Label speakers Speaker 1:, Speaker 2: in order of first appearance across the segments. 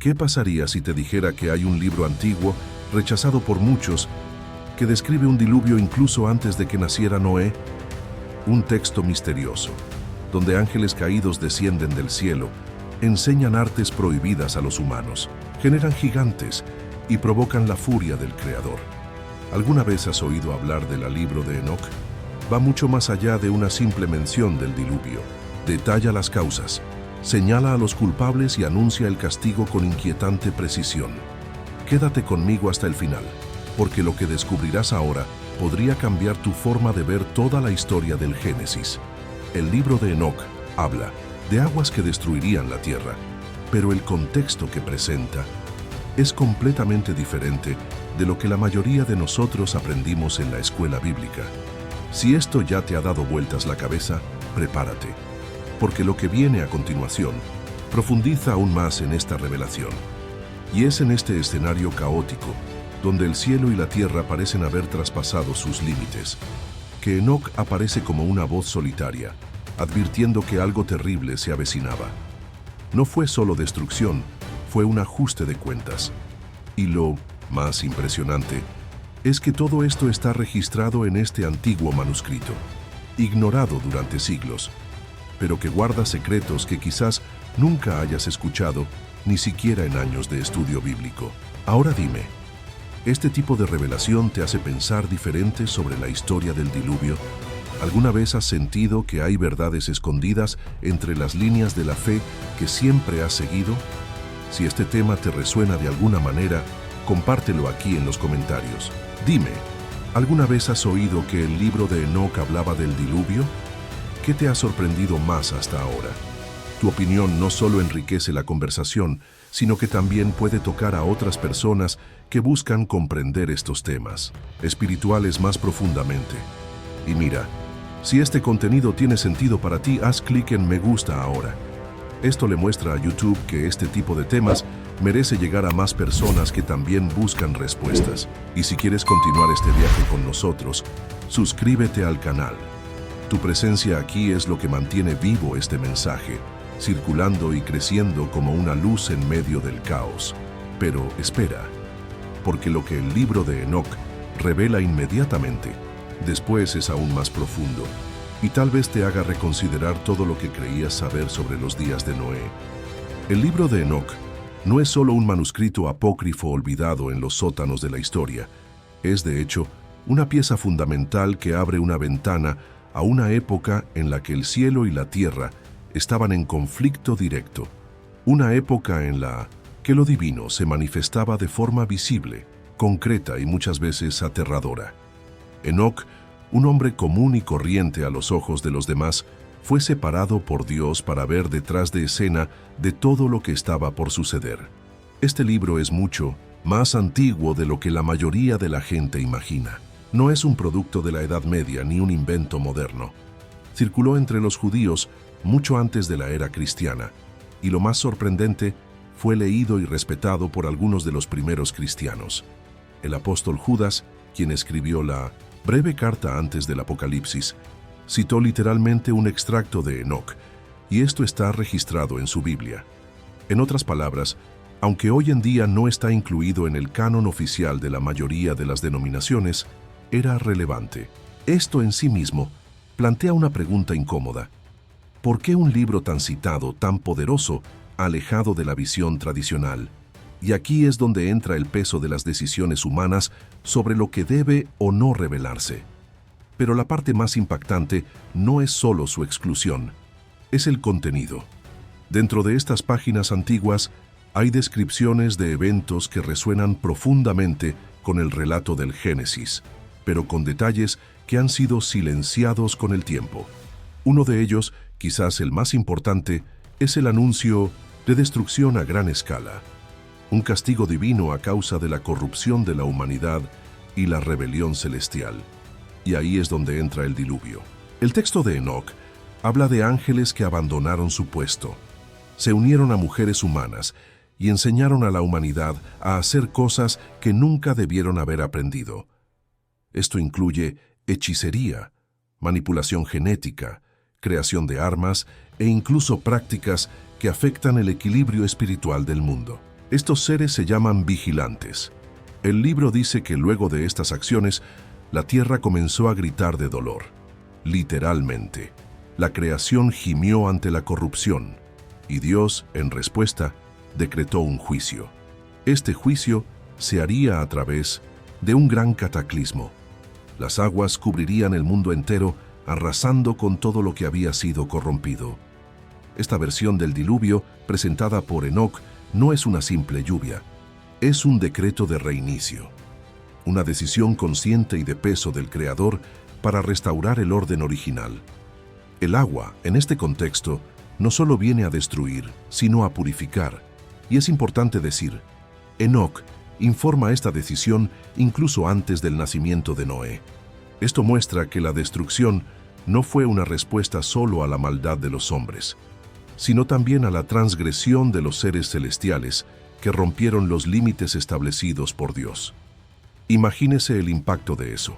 Speaker 1: ¿Qué pasaría si te dijera que hay un libro antiguo, rechazado por muchos, que describe un diluvio incluso antes de que naciera Noé? Un texto misterioso, donde ángeles caídos descienden del cielo, enseñan artes prohibidas a los humanos, generan gigantes y provocan la furia del Creador. ¿Alguna vez has oído hablar del libro de Enoc? Va mucho más allá de una simple mención del diluvio. Detalla las causas, señala a los culpables y anuncia el castigo con inquietante precisión. Quédate conmigo hasta el final, porque lo que descubrirás ahora podría cambiar tu forma de ver toda la historia del Génesis. El libro de Enoc habla de aguas que destruirían la tierra, pero el contexto que presenta es completamente diferente de lo que la mayoría de nosotros aprendimos en la escuela bíblica. Si esto ya te ha dado vueltas la cabeza, prepárate, porque lo que viene a continuación profundiza aún más en esta revelación. Y es en este escenario caótico, donde el cielo y la tierra parecen haber traspasado sus límites, que Enoc aparece como una voz solitaria, advirtiendo que algo terrible se avecinaba. No fue solo destrucción, fue un ajuste de cuentas. Y lo más impresionante es que todo esto está registrado en este antiguo manuscrito, ignorado durante siglos, pero que guarda secretos que quizás nunca hayas escuchado, ni siquiera en años de estudio bíblico. Ahora dime, ¿este tipo de revelación te hace pensar diferente sobre la historia del diluvio? ¿Alguna vez has sentido que hay verdades escondidas entre las líneas de la fe que siempre has seguido? Si este tema te resuena de alguna manera, compártelo aquí en los comentarios. Dime, ¿alguna vez has oído que el libro de Enoc hablaba del diluvio? ¿Qué te ha sorprendido más hasta ahora? Tu opinión no solo enriquece la conversación, sino que también puede tocar a otras personas que buscan comprender estos temas espirituales más profundamente. Y mira, si este contenido tiene sentido para ti, haz clic en me gusta ahora. Esto le muestra a YouTube que este tipo de temas merece llegar a más personas que también buscan respuestas. Y si quieres continuar este viaje con nosotros, suscríbete al canal. Tu presencia aquí es lo que mantiene vivo este mensaje, circulando y creciendo como una luz en medio del caos. Pero espera, porque lo que el libro de Enoc revela inmediatamente, después es aún más profundo, y tal vez te haga reconsiderar todo lo que creías saber sobre los días de Noé. El libro de Enoc no es solo un manuscrito apócrifo olvidado en los sótanos de la historia, es de hecho una pieza fundamental que abre una ventana a una época en la que el cielo y la tierra estaban en conflicto directo, una época en la que lo divino se manifestaba de forma visible, concreta y muchas veces aterradora. Enoc, un hombre común y corriente a los ojos de los demás, fue separado por Dios para ver detrás de escena de todo lo que estaba por suceder. Este libro es mucho más antiguo de lo que la mayoría de la gente imagina. No es un producto de la Edad Media ni un invento moderno. Circuló entre los judíos mucho antes de la era cristiana, y lo más sorprendente, fue leído y respetado por algunos de los primeros cristianos. El apóstol Judas, quien escribió la breve carta antes del Apocalipsis, citó literalmente un extracto de Enoc, y esto está registrado en su Biblia. En otras palabras, aunque hoy en día no está incluido en el canon oficial de la mayoría de las denominaciones, era relevante. Esto en sí mismo plantea una pregunta incómoda. ¿Por qué un libro tan citado, tan poderoso, alejado de la visión tradicional? Y aquí es donde entra el peso de las decisiones humanas sobre lo que debe o no revelarse. Pero la parte más impactante no es solo su exclusión, es el contenido. Dentro de estas páginas antiguas hay descripciones de eventos que resuenan profundamente con el relato del Génesis, pero con detalles que han sido silenciados con el tiempo. Uno de ellos, quizás el más importante, es el anuncio de destrucción a gran escala, un castigo divino a causa de la corrupción de la humanidad y la rebelión celestial. Y ahí es donde entra el diluvio. El texto de Enoc habla de ángeles que abandonaron su puesto, se unieron a mujeres humanas y enseñaron a la humanidad a hacer cosas que nunca debieron haber aprendido. Esto incluye hechicería, manipulación genética, creación de armas e incluso prácticas que afectan el equilibrio espiritual del mundo. Estos seres se llaman vigilantes. El libro dice que luego de estas acciones, la tierra comenzó a gritar de dolor. Literalmente, la creación gimió ante la corrupción, y Dios, en respuesta, decretó un juicio. Este juicio se haría a través de un gran cataclismo. Las aguas cubrirían el mundo entero, arrasando con todo lo que había sido corrompido. Esta versión del diluvio, presentada por Enoc, no es una simple lluvia, es un decreto de reinicio, una decisión consciente y de peso del Creador para restaurar el orden original. El agua, en este contexto, no solo viene a destruir, sino a purificar. Y es importante decir, Enoc informa esta decisión incluso antes del nacimiento de Noé. Esto muestra que la destrucción no fue una respuesta solo a la maldad de los hombres, sino también a la transgresión de los seres celestiales que rompieron los límites establecidos por Dios. Imagínese el impacto de eso.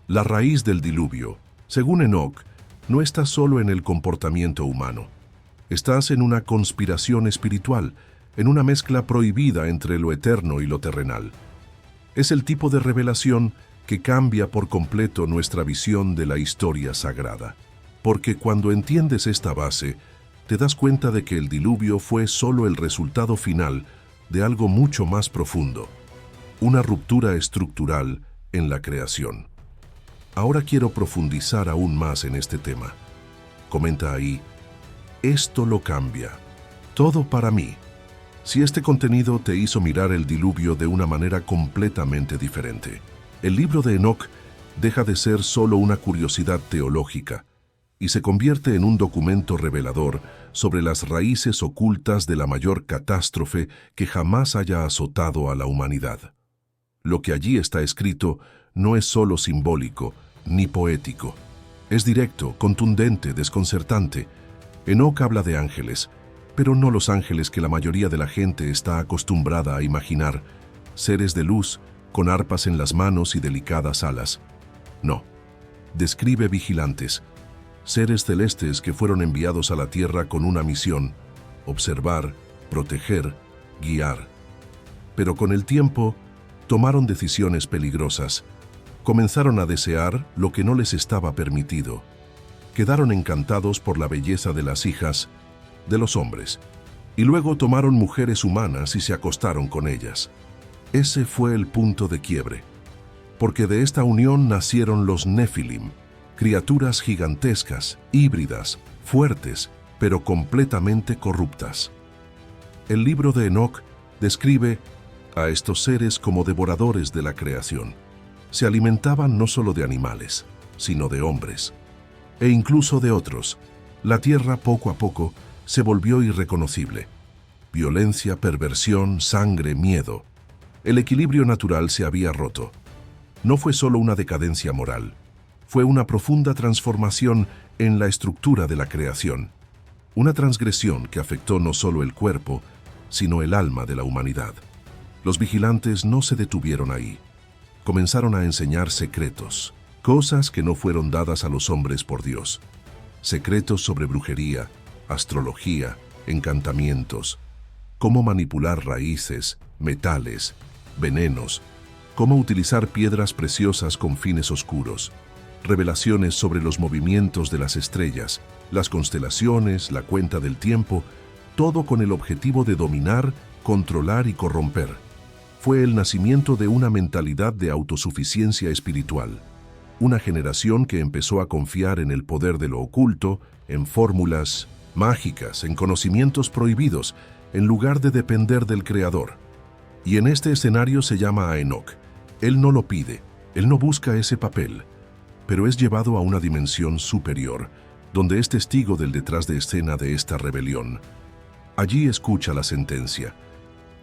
Speaker 1: La raíz del diluvio, según Enoc, no está solo en el comportamiento humano. Estás en una conspiración espiritual, en una mezcla prohibida entre lo eterno y lo terrenal. Es el tipo de revelación que cambia por completo nuestra visión de la historia sagrada. Porque cuando entiendes esta base, te das cuenta de que el diluvio fue solo el resultado final de algo mucho más profundo, una ruptura estructural en la creación. Ahora quiero profundizar aún más en este tema. Comenta ahí, esto lo cambia, todo para mí. Si este contenido te hizo mirar el diluvio de una manera completamente diferente, el libro de Enoc deja de ser solo una curiosidad teológica y se convierte en un documento revelador sobre las raíces ocultas de la mayor catástrofe que jamás haya azotado a la humanidad. Lo que allí está escrito no es solo simbólico ni poético. Es directo, contundente, desconcertante. Enoc habla de ángeles, pero no los ángeles que la mayoría de la gente está acostumbrada a imaginar, seres de luz, con arpas en las manos y delicadas alas. No, describe vigilantes, seres celestes que fueron enviados a la tierra con una misión: observar, proteger, guiar. Pero con el tiempo, tomaron decisiones peligrosas. Comenzaron a desear lo que no les estaba permitido. Quedaron encantados por la belleza de las hijas de los hombres, y luego tomaron mujeres humanas y se acostaron con ellas. Ese fue el punto de quiebre, porque de esta unión nacieron los Nefilim, criaturas gigantescas, híbridas, fuertes, pero completamente corruptas. El libro de Enoc describe a estos seres como devoradores de la creación. Se alimentaban no solo de animales, sino de hombres, e incluso de otros. La tierra poco a poco se volvió irreconocible. Violencia, perversión, sangre, miedo. El equilibrio natural se había roto. No fue solo una decadencia moral, fue una profunda transformación en la estructura de la creación. Una transgresión que afectó no solo el cuerpo, sino el alma de la humanidad. Los vigilantes no se detuvieron ahí. Comenzaron a enseñar secretos, cosas que no fueron dadas a los hombres por Dios. Secretos sobre brujería, astrología, encantamientos, cómo manipular raíces, metales, venenos, cómo utilizar piedras preciosas con fines oscuros, revelaciones sobre los movimientos de las estrellas, las constelaciones, la cuenta del tiempo, todo con el objetivo de dominar, controlar y corromper. Fue el nacimiento de una mentalidad de autosuficiencia espiritual, una generación que empezó a confiar en el poder de lo oculto, en fórmulas mágicas, en conocimientos prohibidos, en lugar de depender del Creador. Y en este escenario se llama a Enoc. Él no lo pide, él no busca ese papel, pero es llevado a una dimensión superior, donde es testigo del detrás de escena de esta rebelión. Allí escucha la sentencia.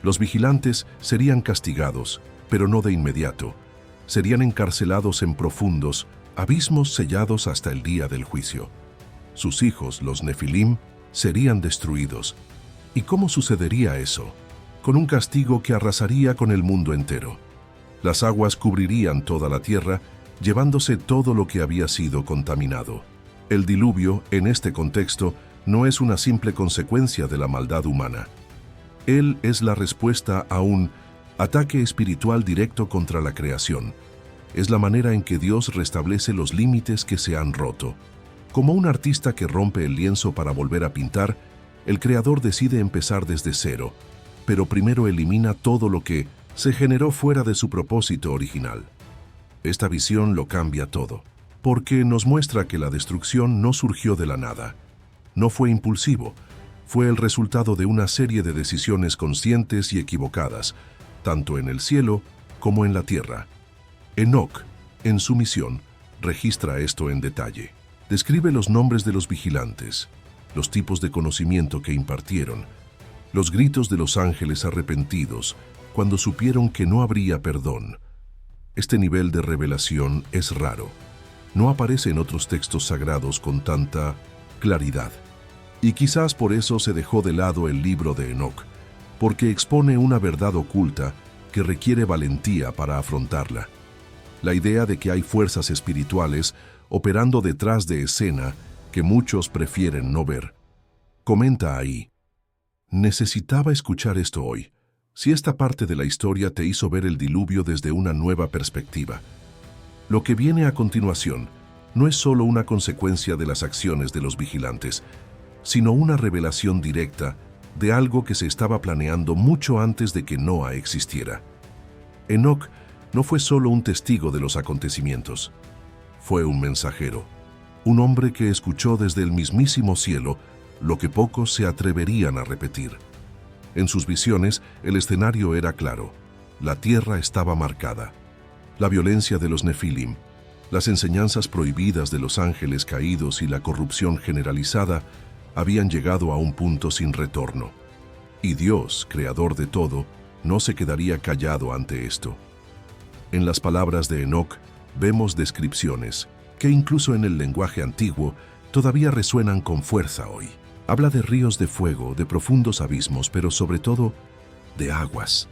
Speaker 1: Los vigilantes serían castigados, pero no de inmediato. Serían encarcelados en profundos abismos sellados hasta el día del juicio. Sus hijos, los Nefilim, serían destruidos. ¿Y cómo sucedería eso? Con un castigo que arrasaría con el mundo entero. Las aguas cubrirían toda la tierra, llevándose todo lo que había sido contaminado. El diluvio, en este contexto, no es una simple consecuencia de la maldad humana. Él es la respuesta a un ataque espiritual directo contra la creación. Es la manera en que Dios restablece los límites que se han roto. Como un artista que rompe el lienzo para volver a pintar, el creador decide empezar desde cero, pero primero elimina todo lo que se generó fuera de su propósito original. Esta visión lo cambia todo, porque nos muestra que la destrucción no surgió de la nada. No fue impulsivo, fue el resultado de una serie de decisiones conscientes y equivocadas, tanto en el cielo como en la tierra. Enoc, en su misión, registra esto en detalle. Describe los nombres de los vigilantes, los tipos de conocimiento que impartieron, los gritos de los ángeles arrepentidos cuando supieron que no habría perdón. Este nivel de revelación es raro. No aparece en otros textos sagrados con tanta claridad. Y quizás por eso se dejó de lado el libro de Enoc, porque expone una verdad oculta que requiere valentía para afrontarla. La idea de que hay fuerzas espirituales operando detrás de escena que muchos prefieren no ver. Comenta ahí: necesitaba escuchar esto hoy. Si esta parte de la historia te hizo ver el diluvio desde una nueva perspectiva. Lo que viene a continuación no es solo una consecuencia de las acciones de los vigilantes, sino una revelación directa de algo que se estaba planeando mucho antes de que Noa existiera. Enoc no fue solo un testigo de los acontecimientos, fue un mensajero, un hombre que escuchó desde el mismísimo cielo lo que pocos se atreverían a repetir. En sus visiones, el escenario era claro, la tierra estaba marcada. La violencia de los Nefilim, las enseñanzas prohibidas de los ángeles caídos y la corrupción generalizada habían llegado a un punto sin retorno. Y Dios, creador de todo, no se quedaría callado ante esto. En las palabras de Enoc vemos descripciones que incluso en el lenguaje antiguo todavía resuenan con fuerza hoy. Habla de ríos de fuego, de profundos abismos, pero sobre todo de aguas.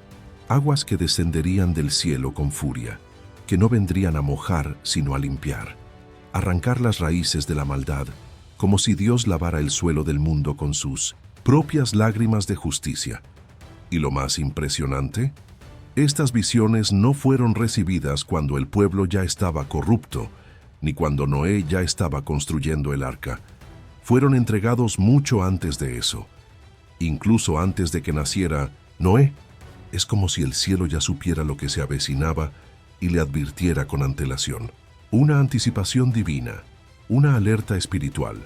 Speaker 1: Aguas que descenderían del cielo con furia, que no vendrían a mojar sino a limpiar, arrancar las raíces de la maldad, como si Dios lavara el suelo del mundo con sus propias lágrimas de justicia. Y lo más impresionante, estas visiones no fueron recibidas cuando el pueblo ya estaba corrupto, ni cuando Noé ya estaba construyendo el arca. Fueron entregados mucho antes de eso. Incluso antes de que naciera Noé, es como si el cielo ya supiera lo que se avecinaba y le advirtiera con antelación. Una anticipación divina, una alerta espiritual.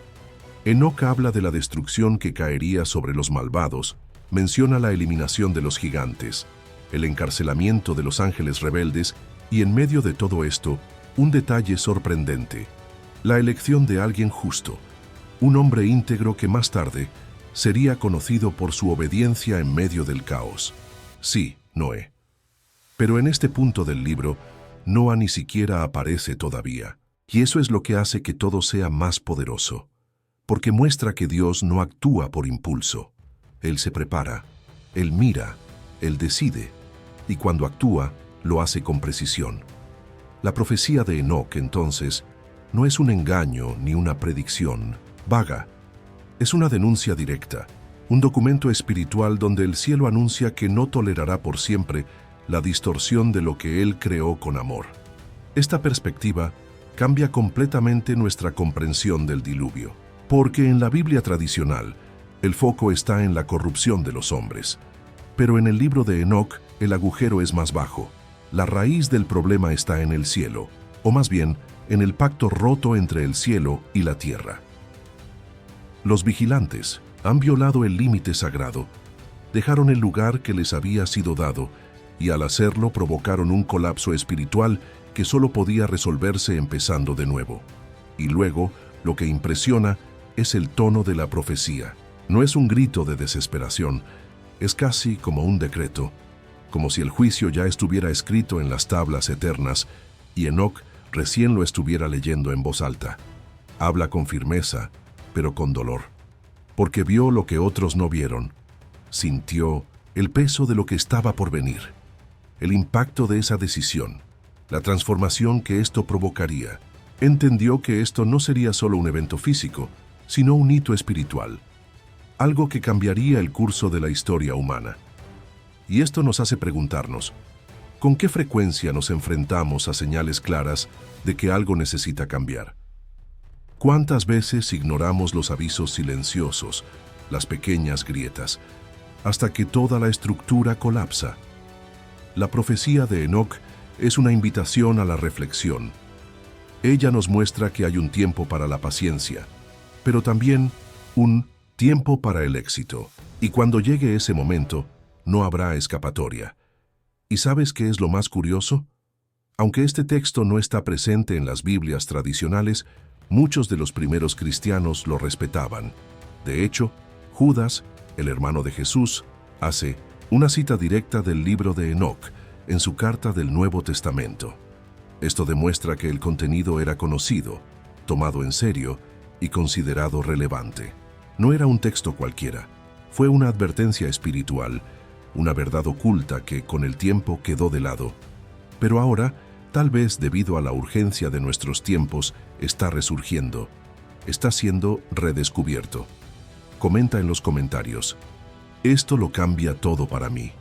Speaker 1: Enoc habla de la destrucción que caería sobre los malvados, menciona la eliminación de los gigantes, el encarcelamiento de los ángeles rebeldes y en medio de todo esto, un detalle sorprendente, la elección de alguien justo, un hombre íntegro que más tarde sería conocido por su obediencia en medio del caos. Sí, Noé. Pero en este punto del libro, Noa ni siquiera aparece todavía, y eso es lo que hace que todo sea más poderoso, porque muestra que Dios no actúa por impulso. Él se prepara, Él mira, Él decide, y cuando actúa, lo hace con precisión. La profecía de Enoc, entonces, no es un engaño ni una predicción vaga. Es una denuncia directa, un documento espiritual donde el cielo anuncia que no tolerará por siempre la distorsión de lo que Él creó con amor. Esta perspectiva cambia completamente nuestra comprensión del diluvio, porque en la Biblia tradicional, el foco está en la corrupción de los hombres. Pero en el libro de Enoc, el agujero es más bajo. La raíz del problema está en el cielo, o más bien, en el pacto roto entre el cielo y la tierra. Los vigilantes han violado el límite sagrado, dejaron el lugar que les había sido dado, y al hacerlo provocaron un colapso espiritual que solo podía resolverse empezando de nuevo. Y luego, lo que impresiona es el tono de la profecía. No es un grito de desesperación, es casi como un decreto, como si el juicio ya estuviera escrito en las tablas eternas y Enoc recién lo estuviera leyendo en voz alta. Habla con firmeza, pero con dolor, porque vio lo que otros no vieron, sintió el peso de lo que estaba por venir, el impacto de esa decisión, la transformación que esto provocaría. Entendió que esto no sería solo un evento físico, sino un hito espiritual. algo que cambiaría el curso de la historia humana. Y esto nos hace preguntarnos, ¿con qué frecuencia nos enfrentamos a señales claras de que algo necesita cambiar? ¿Cuántas veces ignoramos los avisos silenciosos, las pequeñas grietas, hasta que toda la estructura colapsa? La profecía de Enoc es una invitación a la reflexión. Ella nos muestra que hay un tiempo para la paciencia, pero también un tiempo para el éxito. Y cuando llegue ese momento, no habrá escapatoria. ¿Y sabes qué es lo más curioso? Aunque este texto no está presente en las Biblias tradicionales, muchos de los primeros cristianos lo respetaban. De hecho, Judas, el hermano de Jesús, hace una cita directa del libro de Enoc en su carta del Nuevo Testamento. Esto demuestra que el contenido era conocido, tomado en serio y considerado relevante. No era un texto cualquiera, fue una advertencia espiritual, una verdad oculta que con el tiempo quedó de lado. Pero ahora, tal vez debido a la urgencia de nuestros tiempos, está resurgiendo, está siendo redescubierto. Comenta en los comentarios, esto lo cambia todo para mí.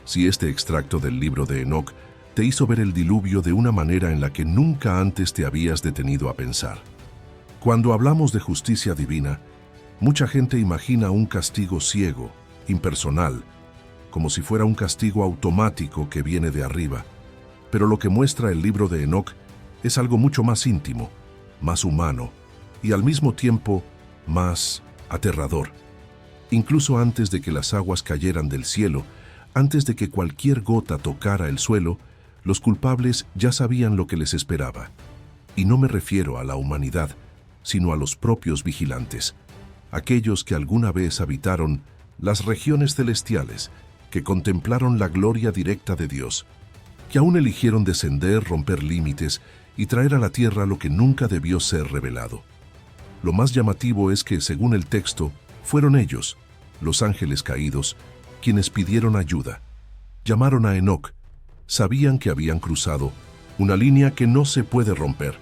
Speaker 1: Si este extracto del libro de Enoc te hizo ver el diluvio de una manera en la que nunca antes te habías detenido a pensar. Cuando hablamos de justicia divina, mucha gente imagina un castigo ciego, impersonal, como si fuera un castigo automático que viene de arriba. Pero lo que muestra el libro de Enoc es algo mucho más íntimo, más humano y al mismo tiempo más aterrador. Incluso antes de que las aguas cayeran del cielo, antes de que cualquier gota tocara el suelo, los culpables ya sabían lo que les esperaba. Y no me refiero a la humanidad, sino a los propios vigilantes, aquellos que alguna vez habitaron las regiones celestiales, que contemplaron la gloria directa de Dios, que aún eligieron descender, romper límites y traer a la tierra lo que nunca debió ser revelado. Lo más llamativo es que, según el texto, fueron ellos, los ángeles caídos, quienes pidieron ayuda. Llamaron a Enoc, sabían que habían cruzado una línea que no se puede romper,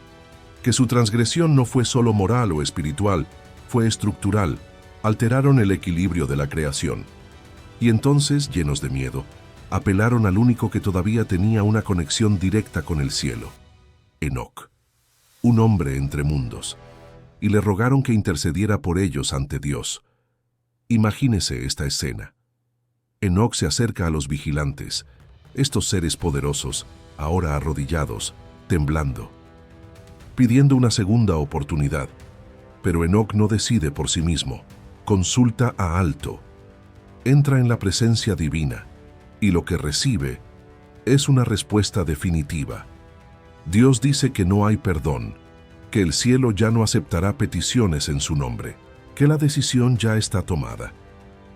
Speaker 1: que su transgresión no fue solo moral o espiritual, fue estructural, alteraron el equilibrio de la creación. Y entonces, llenos de miedo, apelaron al único que todavía tenía una conexión directa con el cielo, Enoc, un hombre entre mundos, y le rogaron que intercediera por ellos ante Dios. Imagínese esta escena. Enoc se acerca a los vigilantes, estos seres poderosos, ahora arrodillados, temblando, pidiendo una segunda oportunidad. Pero Enoc no decide por sí mismo, consulta a Alto, entra en la presencia divina, y lo que recibe es una respuesta definitiva. Dios dice que no hay perdón, que el cielo ya no aceptará peticiones en su nombre, que la decisión ya está tomada.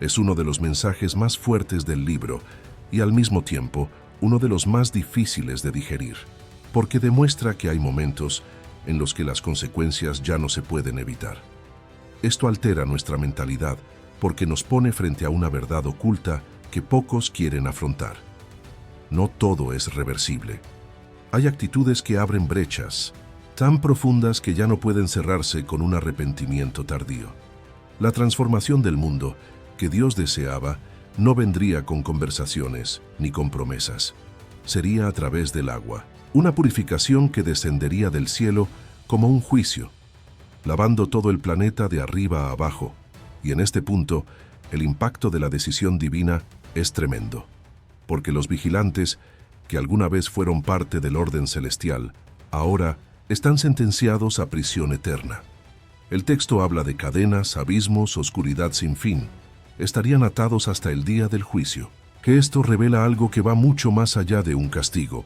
Speaker 1: Es uno de los mensajes más fuertes del libro y al mismo tiempo uno de los más difíciles de digerir, porque demuestra que hay momentos en los que las consecuencias ya no se pueden evitar. Esto altera nuestra mentalidad porque nos pone frente a una verdad oculta que pocos quieren afrontar. No todo es reversible. Hay actitudes que abren brechas, tan profundas que ya no pueden cerrarse con un arrepentimiento tardío. La transformación del mundo que Dios deseaba no vendría con conversaciones ni con promesas. Sería a través del agua, una purificación que descendería del cielo como un juicio, lavando todo el planeta de arriba a abajo. Y en este punto, el impacto de la decisión divina es tremendo, porque los vigilantes, que alguna vez fueron parte del orden celestial, ahora están sentenciados a prisión eterna. El texto habla de cadenas, abismos, oscuridad sin fin. Estarían atados hasta el día del juicio. Que esto revela algo que va mucho más allá de un castigo.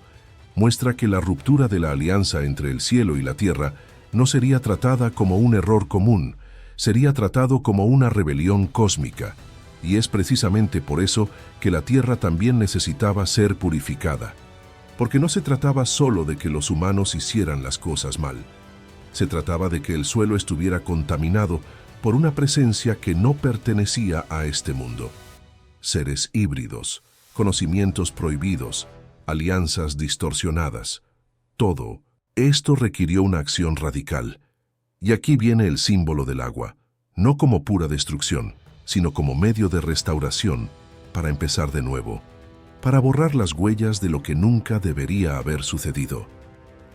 Speaker 1: Muestra que la ruptura de la alianza entre el cielo y la tierra no sería tratada como un error común, sería tratado como una rebelión cósmica. Y es precisamente por eso que la tierra también necesitaba ser purificada. Porque no se trataba solo de que los humanos hicieran las cosas mal. Se trataba de que el suelo estuviera contaminado por una presencia que no pertenecía a este mundo. Seres híbridos, conocimientos prohibidos, alianzas distorsionadas. Todo esto requirió una acción radical. Y aquí viene el símbolo del agua, no como pura destrucción, sino como medio de restauración para empezar de nuevo, para borrar las huellas de lo que nunca debería haber sucedido.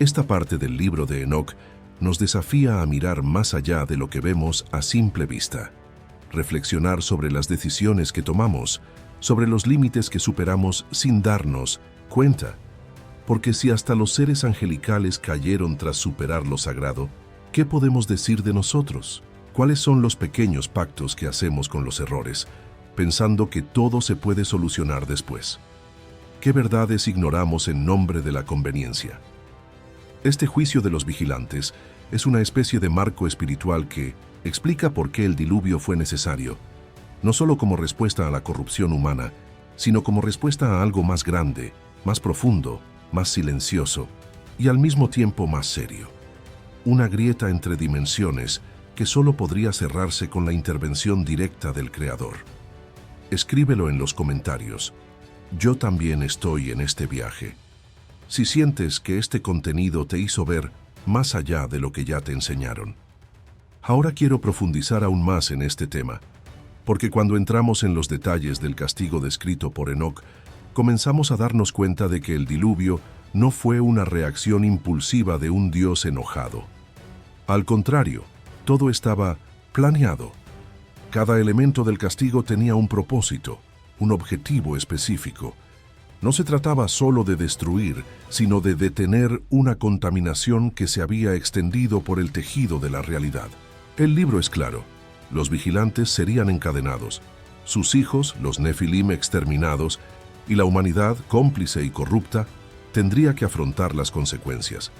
Speaker 1: Esta parte del libro de Enoc nos desafía a mirar más allá de lo que vemos a simple vista, reflexionar sobre las decisiones que tomamos, sobre los límites que superamos sin darnos cuenta. Porque si hasta los seres angelicales cayeron tras superar lo sagrado, ¿qué podemos decir de nosotros? ¿Cuáles son los pequeños pactos que hacemos con los errores, pensando que todo se puede solucionar después? ¿Qué verdades ignoramos en nombre de la conveniencia? Este juicio de los vigilantes es una especie de marco espiritual que explica por qué el diluvio fue necesario, no solo como respuesta a la corrupción humana, sino como respuesta a algo más grande, más profundo, más silencioso y al mismo tiempo más serio. Una grieta entre dimensiones que solo podría cerrarse con la intervención directa del Creador. Escríbelo en los comentarios. Yo también estoy en este viaje. Si sientes que este contenido te hizo ver más allá de lo que ya te enseñaron. Ahora quiero profundizar aún más en este tema, porque cuando entramos en los detalles del castigo descrito por Enoc, comenzamos a darnos cuenta de que el diluvio no fue una reacción impulsiva de un Dios enojado. Al contrario, todo estaba planeado. Cada elemento del castigo tenía un propósito, un objetivo específico. No se trataba solo de destruir, sino de detener una contaminación que se había extendido por el tejido de la realidad. El libro es claro. Los vigilantes serían encadenados, sus hijos, los Nefilim, exterminados, y la humanidad, cómplice y corrupta, tendría que afrontar las consecuencias.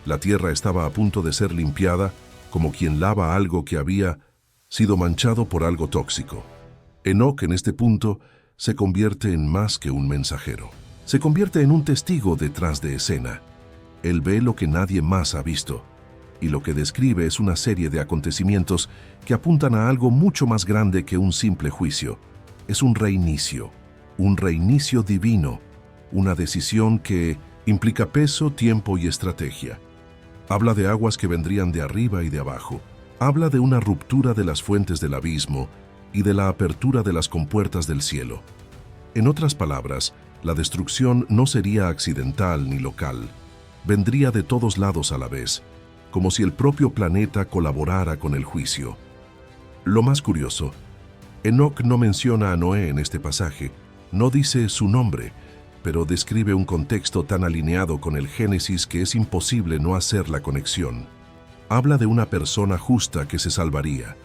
Speaker 1: La tierra estaba a punto de ser limpiada, como quien lava algo que había sido manchado por algo tóxico. Enoc, en este punto, se convierte en más que un mensajero. Se convierte en un testigo detrás de escena. Él ve lo que nadie más ha visto, y lo que describe es una serie de acontecimientos que apuntan a algo mucho más grande que un simple juicio. Es un reinicio divino, una decisión que implica peso, tiempo y estrategia. Habla de aguas que vendrían de arriba y de abajo. Habla de una ruptura de las fuentes del abismo y de la apertura de las compuertas del cielo. En otras palabras, la destrucción no sería accidental ni local. Vendría de todos lados a la vez, como si el propio planeta colaborara con el juicio. Lo más curioso, Enoc no menciona a Noé en este pasaje, no dice su nombre, pero describe un contexto tan alineado con el Génesis que es imposible no hacer la conexión. Habla de una persona justa que se salvaría,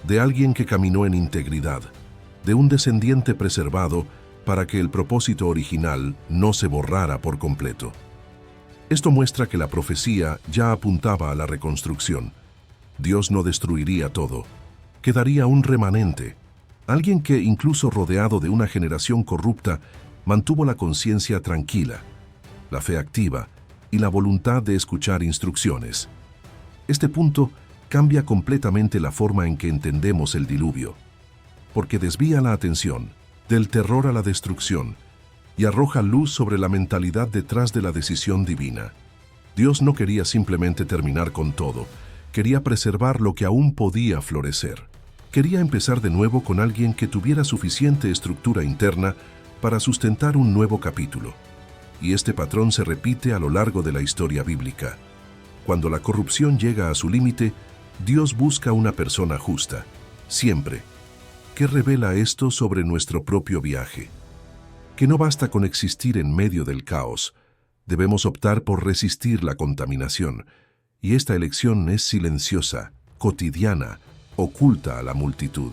Speaker 1: de alguien que caminó en integridad, de un descendiente preservado para que el propósito original no se borrara por completo. Esto muestra que la profecía ya apuntaba a la reconstrucción. Dios no destruiría todo. Quedaría un remanente, alguien que, incluso rodeado de una generación corrupta, mantuvo la conciencia tranquila, la fe activa y la voluntad de escuchar instrucciones. Este punto cambia completamente la forma en que entendemos el diluvio, porque desvía la atención del terror a la destrucción y arroja luz sobre la mentalidad detrás de la decisión divina. Dios no quería simplemente terminar con todo, quería preservar lo que aún podía florecer. Quería empezar de nuevo con alguien que tuviera suficiente estructura interna para sustentar un nuevo capítulo. Y este patrón se repite a lo largo de la historia bíblica. Cuando la corrupción llega a su límite, Dios busca una persona justa, siempre. ¿Qué revela esto sobre nuestro propio viaje? Que no basta con existir en medio del caos, debemos optar por resistir la contaminación, y esta elección es silenciosa, cotidiana, oculta a la multitud.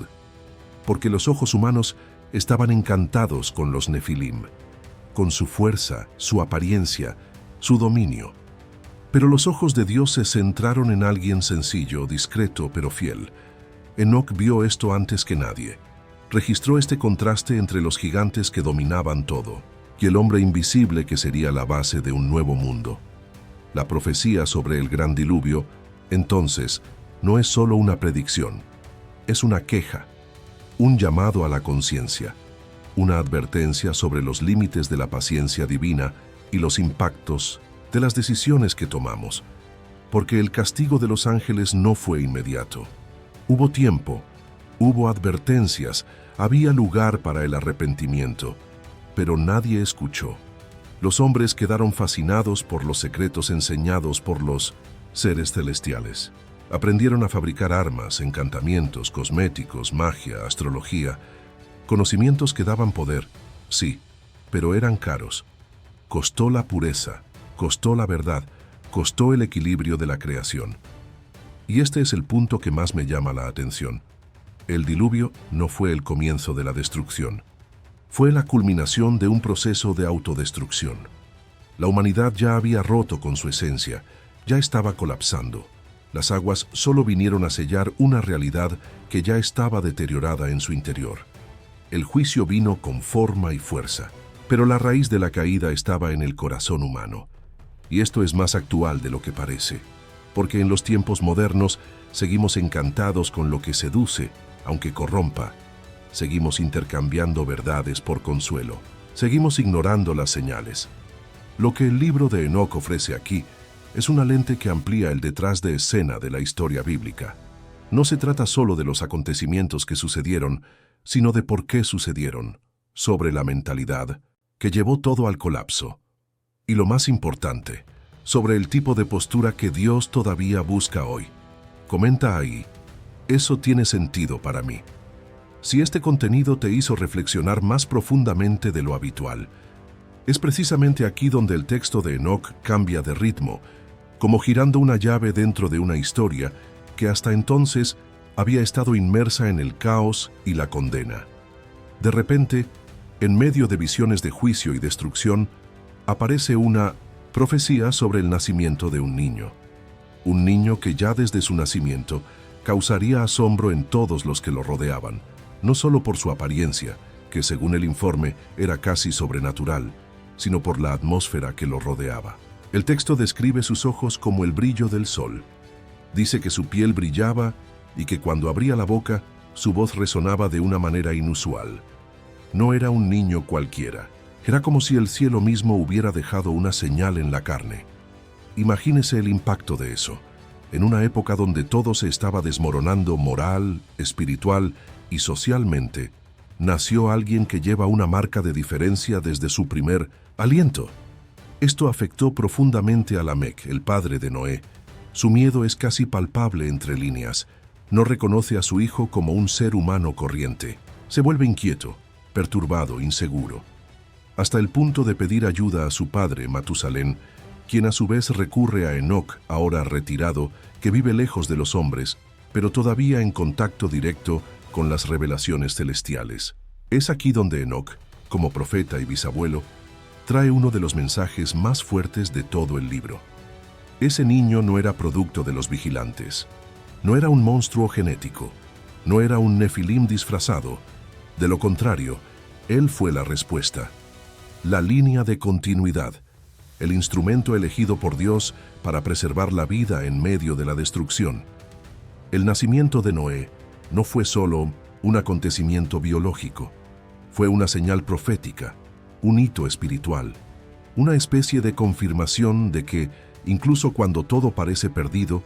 Speaker 1: Porque los ojos humanos estaban encantados con los Nefilim, con su fuerza, su apariencia, su dominio. Pero los ojos de Dios se centraron en alguien sencillo, discreto, pero fiel. Enoc vio esto antes que nadie. Registró este contraste entre los gigantes que dominaban todo y el hombre invisible que sería la base de un nuevo mundo. La profecía sobre el gran diluvio, entonces, no es solo una predicción, es una queja, un llamado a la conciencia, una advertencia sobre los límites de la paciencia divina y los impactos de las decisiones que tomamos, porque el castigo de los ángeles no fue inmediato. Hubo tiempo, Hubo advertencias, había lugar para el arrepentimiento, pero nadie escuchó. Los hombres quedaron fascinados por los secretos enseñados por los seres celestiales. Aprendieron a fabricar armas, encantamientos, cosméticos, magia, astrología, conocimientos que daban poder, sí, pero eran caros. Costó la pureza, costó la verdad, costó el equilibrio de la creación. Y este es el punto que más me llama la atención. El diluvio no fue el comienzo de la destrucción. Fue la culminación de un proceso de autodestrucción. La humanidad ya había roto con su esencia, ya estaba colapsando. Las aguas solo vinieron a sellar una realidad que ya estaba deteriorada en su interior. El juicio vino con forma y fuerza, pero la raíz de la caída estaba en el corazón humano. Y esto es más actual de lo que parece, porque en los tiempos modernos seguimos encantados con lo que seduce, aunque corrompa. Seguimos intercambiando verdades por consuelo. Seguimos ignorando las señales. Lo que el libro de Enoc ofrece aquí es una lente que amplía el detrás de escena de la historia bíblica. No se trata solo de los acontecimientos que sucedieron, sino de por qué sucedieron, sobre la mentalidad que llevó todo al colapso. Y lo más importante, sobre el tipo de postura que Dios todavía busca hoy. Comenta ahí, eso tiene sentido para mí. Si este contenido te hizo reflexionar más profundamente de lo habitual, es precisamente aquí donde el texto de Enoc cambia de ritmo, como girando una llave dentro de una historia que hasta entonces había estado inmersa en el caos y la condena. De repente, en medio de visiones de juicio y destrucción, aparece una profecía sobre el nacimiento de un niño. Un niño que ya desde su nacimiento causaría asombro en todos los que lo rodeaban, no solo por su apariencia, que según el informe era casi sobrenatural, sino por la atmósfera que lo rodeaba. El texto describe sus ojos como el brillo del sol. Dice que su piel brillaba y que cuando abría la boca, su voz resonaba de una manera inusual. No era un niño cualquiera. Era como si el cielo mismo hubiera dejado una señal en la carne. Imagínese el impacto de eso. En una época donde todo se estaba desmoronando moral, espiritual y socialmente, nació alguien que lleva una marca de diferencia desde su primer aliento. Esto afectó profundamente a Lamec, el padre de Noé. Su miedo es casi palpable entre líneas. No reconoce a su hijo como un ser humano corriente. Se vuelve inquieto, perturbado, inseguro, hasta el punto de pedir ayuda a su padre, Matusalén, quien a su vez recurre a Enoc, ahora retirado, que vive lejos de los hombres, pero todavía en contacto directo con las revelaciones celestiales. Es aquí donde Enoc, como profeta y bisabuelo, trae uno de los mensajes más fuertes de todo el libro. Ese niño no era producto de los vigilantes, no era un monstruo genético, no era un nefilim disfrazado. De lo contrario, él fue la respuesta, la línea de continuidad, el instrumento elegido por Dios para preservar la vida en medio de la destrucción. El nacimiento de Noé no fue solo un acontecimiento biológico, fue una señal profética, un hito espiritual, una especie de confirmación de que, incluso cuando todo parece perdido,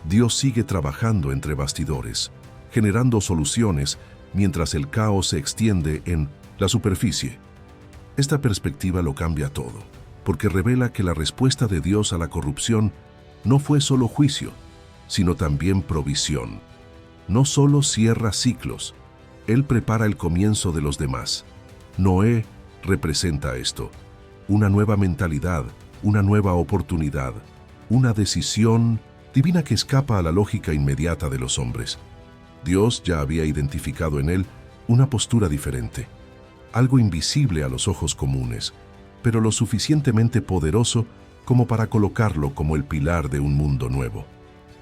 Speaker 1: Dios sigue trabajando entre bastidores, generando soluciones mientras el caos se extiende en la superficie. Esta perspectiva lo cambia todo, porque revela que la respuesta de Dios a la corrupción no fue solo juicio, sino también provisión. No solo cierra ciclos, Él prepara el comienzo de los demás. Noé representa esto, una nueva mentalidad, una nueva oportunidad, una decisión divina que escapa a la lógica inmediata de los hombres. Dios ya había identificado en él una postura diferente, algo invisible a los ojos comunes, pero lo suficientemente poderoso como para colocarlo como el pilar de un mundo nuevo.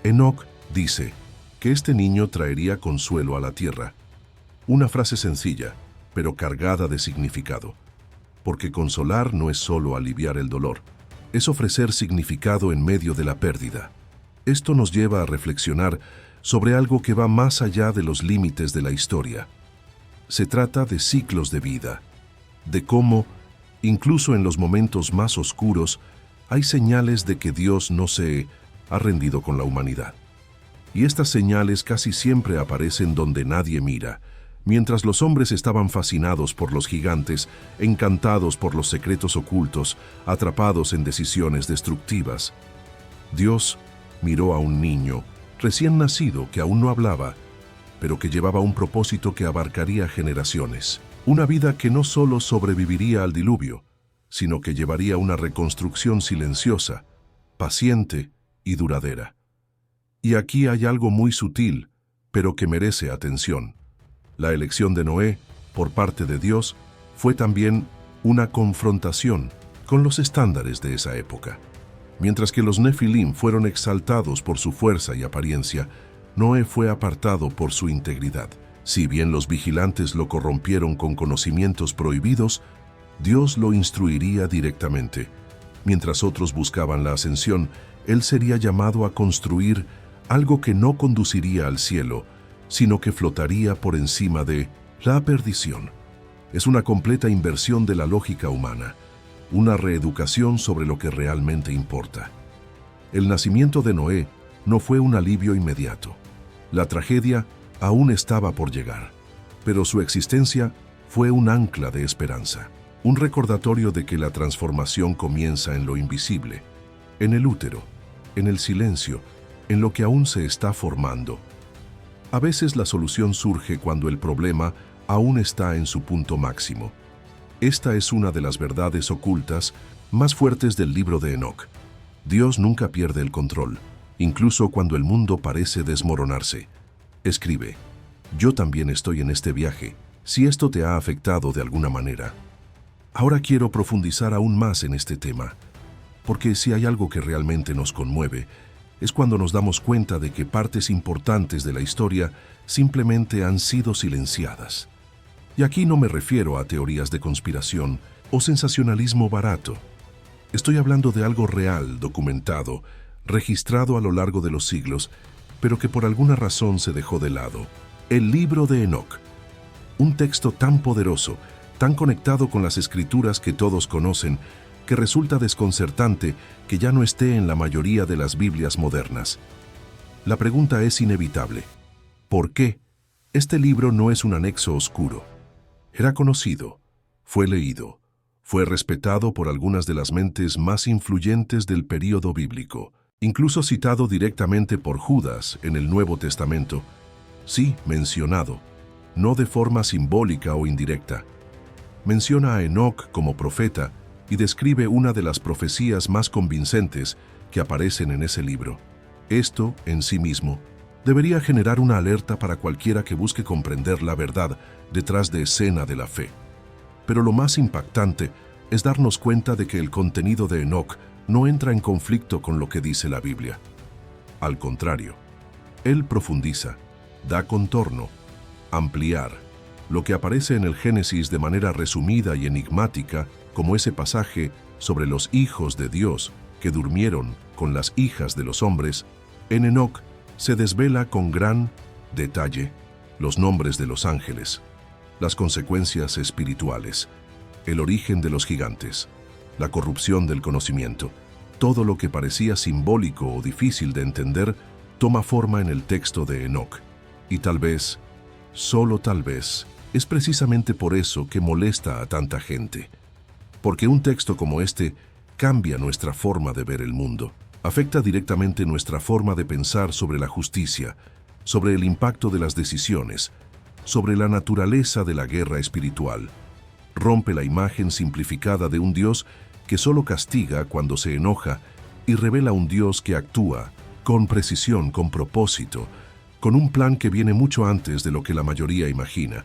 Speaker 1: Enoc dice que este niño traería consuelo a la tierra. Una frase sencilla, pero cargada de significado, porque consolar no es solo aliviar el dolor, es ofrecer significado en medio de la pérdida. Esto nos lleva a reflexionar sobre algo que va más allá de los límites de la historia. Se trata de ciclos de vida, de cómo, incluso en los momentos más oscuros, hay señales de que Dios no se ha rendido con la humanidad. Y estas señales casi siempre aparecen donde nadie mira. Mientras los hombres estaban fascinados por los gigantes, encantados por los secretos ocultos, atrapados en decisiones destructivas, Dios miró a un niño recién nacido que aún no hablaba, pero que llevaba un propósito que abarcaría generaciones. Una vida que no solo sobreviviría al diluvio, sino que llevaría una reconstrucción silenciosa, paciente y duradera. Y aquí hay algo muy sutil, pero que merece atención. La elección de Noé, por parte de Dios, fue también una confrontación con los estándares de esa época. Mientras que los Nefilim fueron exaltados por su fuerza y apariencia, Noé fue apartado por su integridad. Si bien los vigilantes lo corrompieron con conocimientos prohibidos, Dios lo instruiría directamente. Mientras otros buscaban la ascensión, él sería llamado a construir algo que no conduciría al cielo, sino que flotaría por encima de la perdición. Es una completa inversión de la lógica humana, una reeducación sobre lo que realmente importa. El nacimiento de Noé no fue un alivio inmediato. La tragedia aún estaba por llegar, pero su existencia fue un ancla de esperanza, un recordatorio de que la transformación comienza en lo invisible, en el útero, en el silencio, en lo que aún se está formando. A veces la solución surge cuando el problema aún está en su punto máximo. Esta es una de las verdades ocultas más fuertes del libro de Enoc. Dios nunca pierde el control, incluso cuando el mundo parece desmoronarse. Escribe: yo también estoy en este viaje, si esto te ha afectado de alguna manera. Ahora quiero profundizar aún más en este tema, porque si hay algo que realmente nos conmueve, es cuando nos damos cuenta de que partes importantes de la historia simplemente han sido silenciadas. Y aquí no me refiero a teorías de conspiración o sensacionalismo barato. Estoy hablando de algo real, documentado, registrado a lo largo de los siglos, pero que por alguna razón se dejó de lado. El libro de Enoc, un texto tan poderoso, tan conectado con las escrituras que todos conocen, que resulta desconcertante que ya no esté en la mayoría de las Biblias modernas. La pregunta es inevitable: ¿por qué? Este libro no es un anexo oscuro. Era conocido, fue leído, fue respetado por algunas de las mentes más influyentes del período bíblico, incluso citado directamente por Judas en el Nuevo Testamento. Sí, mencionado, no de forma simbólica o indirecta. Menciona a Enoc como profeta y describe una de las profecías más convincentes que aparecen en ese libro. Esto, en sí mismo, debería generar una alerta para cualquiera que busque comprender la verdad detrás de escena de la fe. Pero lo más impactante es darnos cuenta de que el contenido de Enoc no entra en conflicto con lo que dice la Biblia. Al contrario, él profundiza, da contorno, ampliar, lo que aparece en el Génesis de manera resumida y enigmática, como ese pasaje sobre los hijos de Dios que durmieron con las hijas de los hombres. En Enoc se desvela con gran detalle los nombres de los ángeles, las consecuencias espirituales, el origen de los gigantes, la corrupción del conocimiento. Todo lo que parecía simbólico o difícil de entender toma forma en el texto de Enoc. Y tal vez, solo tal vez, es precisamente por eso que molesta a tanta gente. Porque un texto como este cambia nuestra forma de ver el mundo, afecta directamente nuestra forma de pensar sobre la justicia, sobre el impacto de las decisiones, sobre la naturaleza de la guerra espiritual. Rompe la imagen simplificada de un Dios que solo castiga cuando se enoja y revela un Dios que actúa con precisión, con propósito, con un plan que viene mucho antes de lo que la mayoría imagina,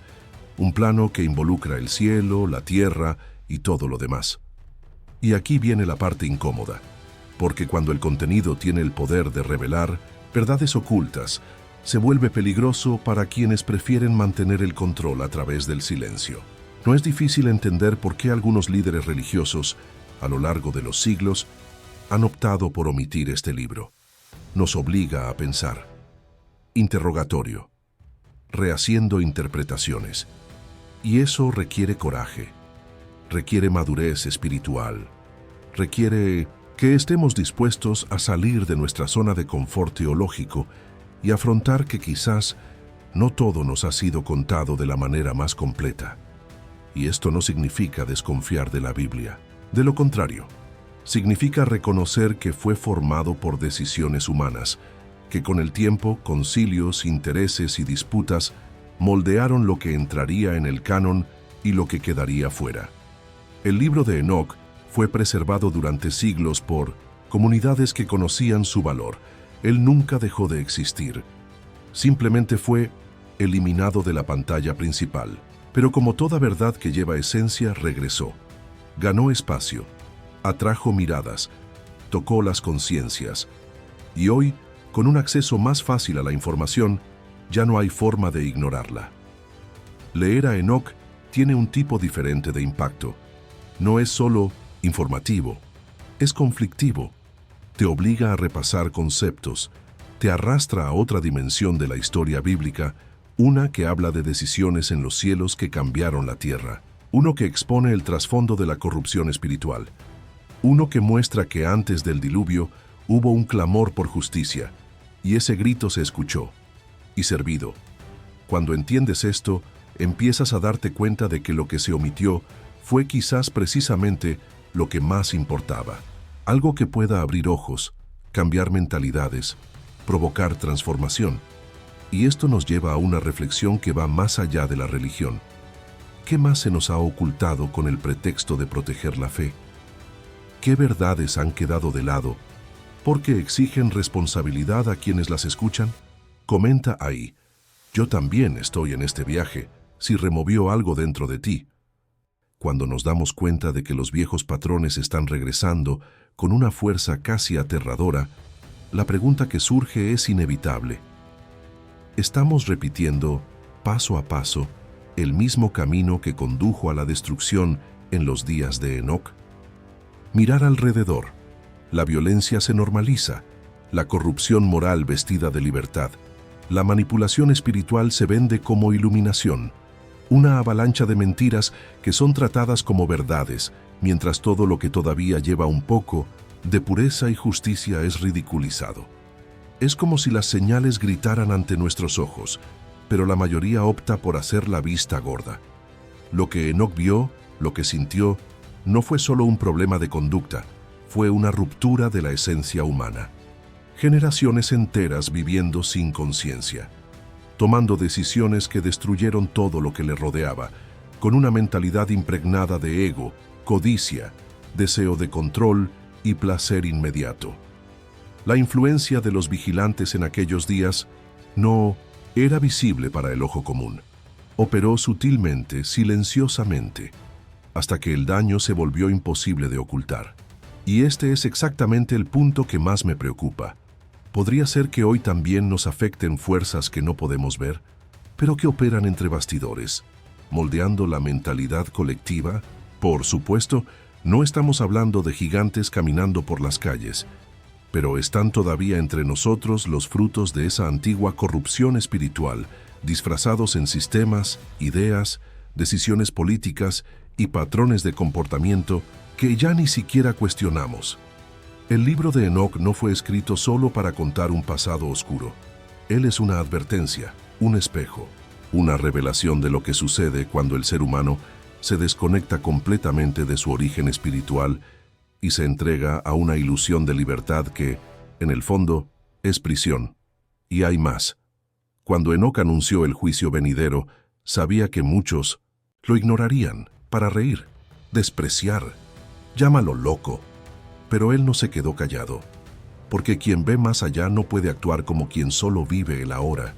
Speaker 1: un plano que involucra el cielo, la tierra y todo lo demás. Y aquí viene la parte incómoda, porque cuando el contenido tiene el poder de revelar verdades ocultas, se vuelve peligroso para quienes prefieren mantener el control a través del silencio. No es difícil entender por qué algunos líderes religiosos, a lo largo de los siglos, han optado por omitir este libro. Nos obliga a pensar. Interrogatorio. Rehaciendo interpretaciones. Y eso requiere coraje. Requiere madurez espiritual. Requiere que estemos dispuestos a salir de nuestra zona de confort teológico y afrontar que quizás no todo nos ha sido contado de la manera más completa. Y esto no significa desconfiar de la Biblia. De lo contrario, significa reconocer que fue formado por decisiones humanas, que con el tiempo, concilios, intereses y disputas moldearon lo que entraría en el canon y lo que quedaría fuera. El libro de Enoc fue preservado durante siglos por comunidades que conocían su valor. Él nunca dejó de existir. Simplemente fue eliminado de la pantalla principal. Pero como toda verdad que lleva esencia, regresó. Ganó espacio, atrajo miradas, tocó las conciencias. Y hoy, con un acceso más fácil a la información, ya no hay forma de ignorarla. Leer a Enoc tiene un tipo diferente de impacto. No es solo informativo, es conflictivo. Te obliga a repasar conceptos, te arrastra a otra dimensión de la historia bíblica, una que habla de decisiones en los cielos que cambiaron la tierra, uno que expone el trasfondo de la corrupción espiritual, uno que muestra que antes del diluvio hubo un clamor por justicia, y ese grito se escuchó y servido. Cuando entiendes esto, empiezas a darte cuenta de que lo que se omitió fue quizás precisamente lo que más importaba. Algo que pueda abrir ojos, cambiar mentalidades, provocar transformación. Y esto nos lleva a una reflexión que va más allá de la religión. ¿Qué más se nos ha ocultado con el pretexto de proteger la fe? ¿Qué verdades han quedado de lado porque exigen responsabilidad a quienes las escuchan? Comenta ahí. Yo también estoy en este viaje, si removió algo dentro de ti. Cuando nos damos cuenta de que los viejos patrones están regresando con una fuerza casi aterradora, la pregunta que surge es inevitable. ¿Estamos repitiendo, paso a paso, el mismo camino que condujo a la destrucción en los días de Enoc? Mirar alrededor. La violencia se normaliza, la corrupción moral vestida de libertad. La manipulación espiritual se vende como iluminación. Una avalancha de mentiras que son tratadas como verdades, mientras todo lo que todavía lleva un poco de pureza y justicia es ridiculizado. Es como si las señales gritaran ante nuestros ojos, pero la mayoría opta por hacer la vista gorda. Lo que Enoc vio, lo que sintió, no fue solo un problema de conducta, fue una ruptura de la esencia humana. Generaciones enteras viviendo sin conciencia, tomando decisiones que destruyeron todo lo que le rodeaba, con una mentalidad impregnada de ego, codicia, deseo de control y placer inmediato. La influencia de los vigilantes en aquellos días no era visible para el ojo común. Operó sutilmente, silenciosamente, hasta que el daño se volvió imposible de ocultar. Y este es exactamente el punto que más me preocupa. Podría ser que hoy también nos afecten fuerzas que no podemos ver, pero que operan entre bastidores, moldeando la mentalidad colectiva. Por supuesto, no estamos hablando de gigantes caminando por las calles, pero están todavía entre nosotros los frutos de esa antigua corrupción espiritual, disfrazados en sistemas, ideas, decisiones políticas y patrones de comportamiento que ya ni siquiera cuestionamos. El libro de Enoc no fue escrito solo para contar un pasado oscuro. Él es una advertencia, un espejo, una revelación de lo que sucede cuando el ser humano se desconecta completamente de su origen espiritual y se entrega a una ilusión de libertad que, en el fondo, es prisión. Y hay más. Cuando Enoc anunció el juicio venidero, sabía que muchos lo ignorarían para reír, despreciar, llámalo loco. Pero él no se quedó callado, porque quien ve más allá no puede actuar como quien solo vive el ahora.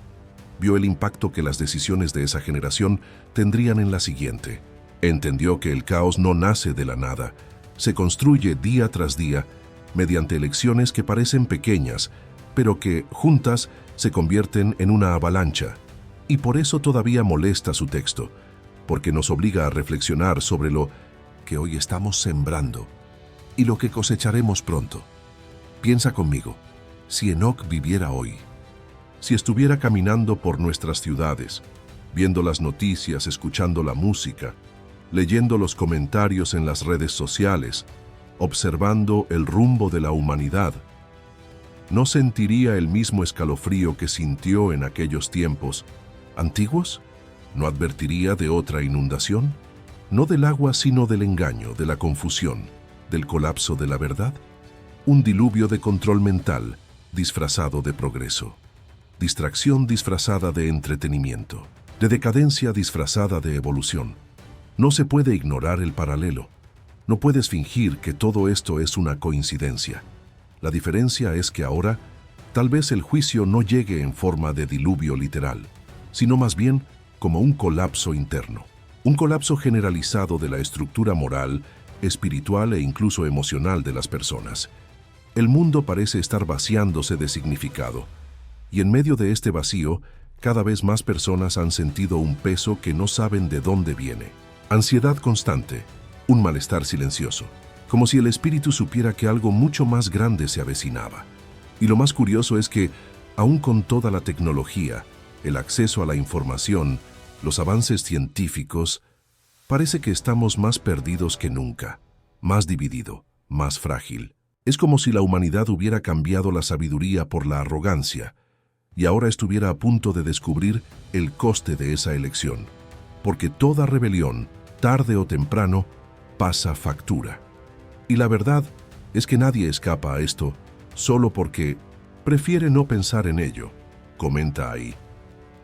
Speaker 1: Vio el impacto que las decisiones de esa generación tendrían en la siguiente. Entendió que el caos no nace de la nada, se construye día tras día mediante elecciones que parecen pequeñas, pero que, juntas, se convierten en una avalancha. Y por eso todavía molesta su texto, porque nos obliga a reflexionar sobre lo que hoy estamos sembrando y lo que cosecharemos pronto. Piensa conmigo, si Enoc viviera hoy, si estuviera caminando por nuestras ciudades, viendo las noticias, escuchando la música, leyendo los comentarios en las redes sociales, observando el rumbo de la humanidad, ¿no sentiría el mismo escalofrío que sintió en aquellos tiempos antiguos? ¿No advertiría de otra inundación? No del agua, sino del engaño, de la confusión, del colapso de la verdad. Un diluvio de control mental disfrazado de progreso, distracción disfrazada de entretenimiento, de decadencia disfrazada de evolución. No se puede ignorar el paralelo. No puedes fingir que todo esto es una coincidencia. La diferencia es que ahora, tal vez el juicio no llegue en forma de diluvio literal, sino más bien como un colapso interno. Un colapso generalizado de la estructura moral, espiritual e incluso emocional de las personas. El mundo parece estar vaciándose de significado, y en medio de este vacío, cada vez más personas han sentido un peso que no saben de dónde viene. Ansiedad constante, un malestar silencioso, como si el espíritu supiera que algo mucho más grande se avecinaba. Y lo más curioso es que, aún con toda la tecnología, el acceso a la información, los avances científicos, parece que estamos más perdidos que nunca, más dividido, más frágil. Es como si la humanidad hubiera cambiado la sabiduría por la arrogancia y ahora estuviera a punto de descubrir el coste de esa elección, porque toda rebelión, tarde o temprano, pasa factura. Y la verdad es que nadie escapa a esto solo porque prefiere no pensar en ello, comenta ahí.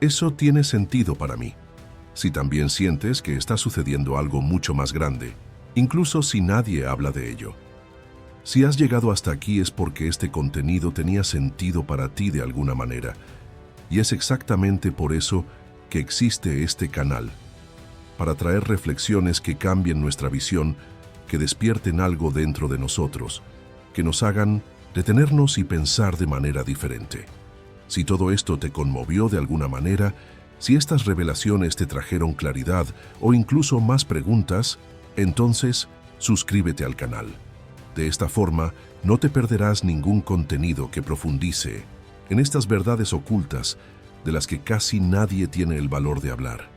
Speaker 1: Eso tiene sentido para mí. Si también sientes que está sucediendo algo mucho más grande, incluso si nadie habla de ello. Si has llegado hasta aquí es porque este contenido tenía sentido para ti de alguna manera, y es exactamente por eso que existe este canal, para traer reflexiones que cambien nuestra visión, que despierten algo dentro de nosotros, que nos hagan detenernos y pensar de manera diferente. Si todo esto te conmovió de alguna manera, si estas revelaciones te trajeron claridad o incluso más preguntas, entonces suscríbete al canal. De esta forma, no te perderás ningún contenido que profundice en estas verdades ocultas de las que casi nadie tiene el valor de hablar.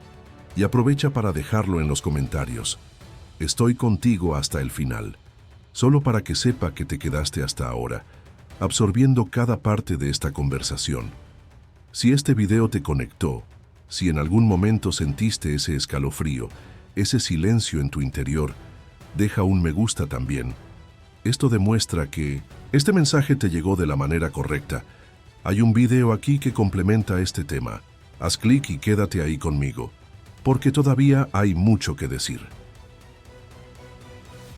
Speaker 1: Y aprovecha para dejarlo en los comentarios. Estoy contigo hasta el final, solo para que sepa que te quedaste hasta ahora, absorbiendo cada parte de esta conversación. Si este video te conectó, si en algún momento sentiste ese escalofrío, ese silencio en tu interior, deja un me gusta también. Esto demuestra que este mensaje te llegó de la manera correcta. Hay un video aquí que complementa este tema. Haz clic y quédate ahí conmigo, porque todavía hay mucho que decir.